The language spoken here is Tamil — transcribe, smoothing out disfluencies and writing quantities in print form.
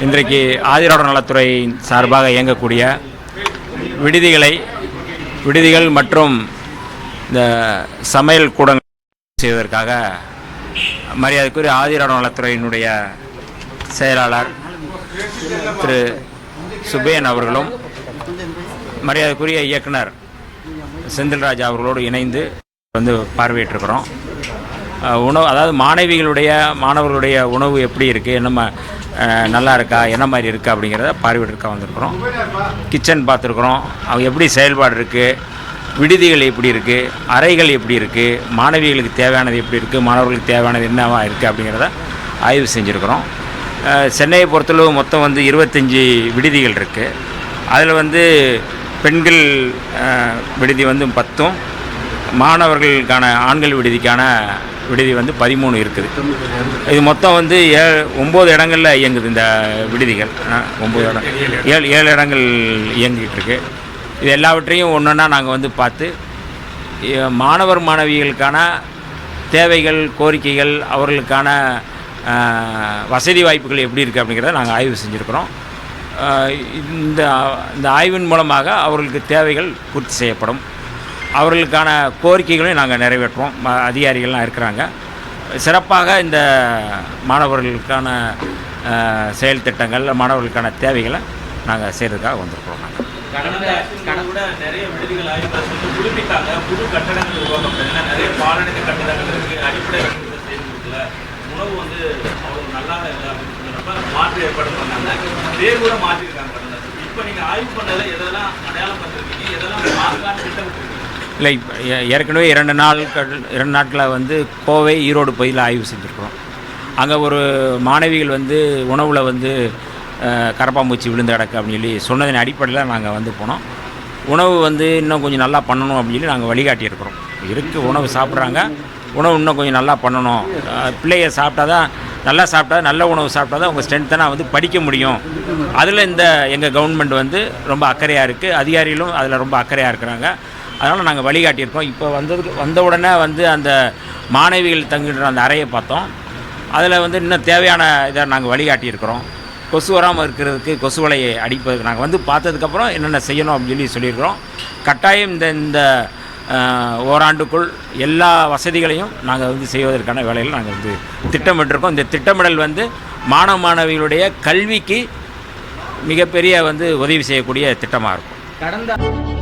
இன்றைக்கு ஆதிராட நலத்துறை சார்பாக இயங்கக்கூடிய விடுதிகள் மற்றும் இந்த சமையல் கூடங்கள் செய்வதற்காக மரியாதைக்குரிய ஆதிராட நலத்துறையினுடைய செயலாளர் திரு சுபேன் அவர்களும் மரியாதைக்குரிய இயக்குனர் செந்தில்ராஜ் அவர்களோடு இணைந்து வந்து பார்வையிட்டிருக்கிறோம். உணவு, அதாவது மாணவர்களுடைய உணவு எப்படி இருக்குது, என்ன நல்லா இருக்கா, என்ன மாதிரி இருக்குது அப்படிங்கிறத பார்வையிட்டிருக்க வந்திருக்கிறோம். கிச்சன் பார்த்துருக்குறோம், அவங்க எப்படி செயல்பாடு இருக்குது, விடுதிகள் எப்படி இருக்குது, அறைகள் எப்படி இருக்குது, மாணவிகளுக்கு தேவையானது எப்படி இருக்குது, மாணவர்களுக்கு தேவையானது என்னவா இருக்குது அப்படிங்கிறத ஆய்வு செஞ்சுருக்கிறோம். சென்னையை பொறுத்தளவு மொத்தம் வந்து 25 விடுதிகள் இருக்குது. அதில் வந்து பெண்கள் விடுதி வந்து 10, மாணவர்களுக்கான ஆண்கள் விடுதி வந்து 13 இருக்குது. இது மொத்தம் வந்து 9 இடங்களில் இயங்குது. இந்த விடுதிகள் 9 இடம், 7 இடங்கள் இயங்கிட்டு இருக்கு. இது எல்லாவற்றையும் ஒன்றா நாங்கள் வந்து பார்த்து மாணவிகளுக்கான தேவைகள், கோரிக்கைகள், அவர்களுக்கான வசதி வாய்ப்புகள் எப்படி இருக்குது அப்படிங்கிறத நாங்கள் ஆய்வு செஞ்சுருக்கிறோம். இந்த ஆய்வின் மூலமாக அவர்களுக்கு தேவைகள் பூர்த்தி செய்யப்படும், அவர்களுக்கான கோரிக்கைகளையும் நாங்கள் நிறைவேற்றுவோம். அதிகாரிகள்லாம் இருக்கிறாங்க. சிறப்பாக இந்த மாணவர்களுக்கான செயல் திட்டங்கள், மாணவர்களுக்கான தேவைகளை நாங்கள் செய்கிறதுக்காக வந்திருக்கிறோம். கூட நிறைய விடுதிகள் ஆய்வு புதுப்பித்தாங்க, புது கட்டடங்கள் உருவாக்கப்பட்டதுன்னா நிறைய பாலனித கட்டடங்கள் இருக்குது, அடிப்படை செய்யல உணவு வந்து அவ்வளோ நல்லா இல்லை அப்படின்னு சொல்லுறப்ப மாற்று ஏற்பாடு பண்ணாங்க. பேர் கூட மாற்றிருக்காங்க. இப்போ நீங்கள் ஆய்வு பண்ணதில் எதெல்லாம் அடையாளம் பண்ணிருக்கீங்க, எதெல்லாம் மாற்றான்னு திட்டமிட்டிருக்கீங்க? இல்லை, ஏற்கனவே 2 நாட்களில் வந்து கோவை, ஈரோடு பகுதியில் ஆய்வு செஞ்சுருக்கிறோம். அங்கே ஒரு மாணவிகள் வந்து உணவில் வந்து கரப்பாம்பூச்சி விழுந்து கிடக்கு அப்படின்னு சொல்லி சொன்னதின் அடிப்படையில் நாங்கள் வந்து போனோம். உணவு வந்து இன்னும் கொஞ்சம் நல்லா பண்ணணும் அப்படின்னு சொல்லி நாங்கள் வழிகாட்டியிருக்கிறோம். உணவு சாப்பிட்றாங்க, உணவு இன்னும் கொஞ்சம் நல்லா பண்ணணும், பிள்ளைய நல்லா சாப்பிட்டா நல்ல உணவு சாப்பிட்டா தான் உங்கள் ஸ்ட்ரென்த்தனாக வந்து படிக்க முடியும். அதில் எங்கள் கவர்மெண்ட் வந்து ரொம்ப அக்கறையாக இருக்குது, அதிகாரிகளும் அதில் ரொம்ப அக்கறையாக இருக்கிறாங்க. அதனால் நாங்கள் வழிகாட்டியிருக்கோம். இப்போ வந்த உடனே வந்து அந்த மாணவிகள் தங்குகின்ற அந்த அறையை பார்த்தோம். அதில் வந்து இன்னும் தேவையான இதை நாங்கள் வழிகாட்டியிருக்கிறோம். கொசு வராமல் இருக்கிறதுக்கு, கொசு வலையை அடிப்பதற்கு நாங்கள் வந்து பார்த்ததுக்கப்புறம் என்னென்ன செய்யணும் அப்படின்னு சொல்லியிருக்கிறோம். கட்டாயம் இந்த ஓராண்டுக்குள் எல்லா வசதிகளையும் நாங்கள் வந்து செய்வதற்கான வேலையில் நாங்கள் வந்து திட்டமிட்டிருக்கோம். இந்த திட்டமிடல் வந்து மாணவிகளுடைய கல்விக்கு மிகப்பெரிய வந்து உதவி செய்யக்கூடிய திட்டமாக இருக்கும்.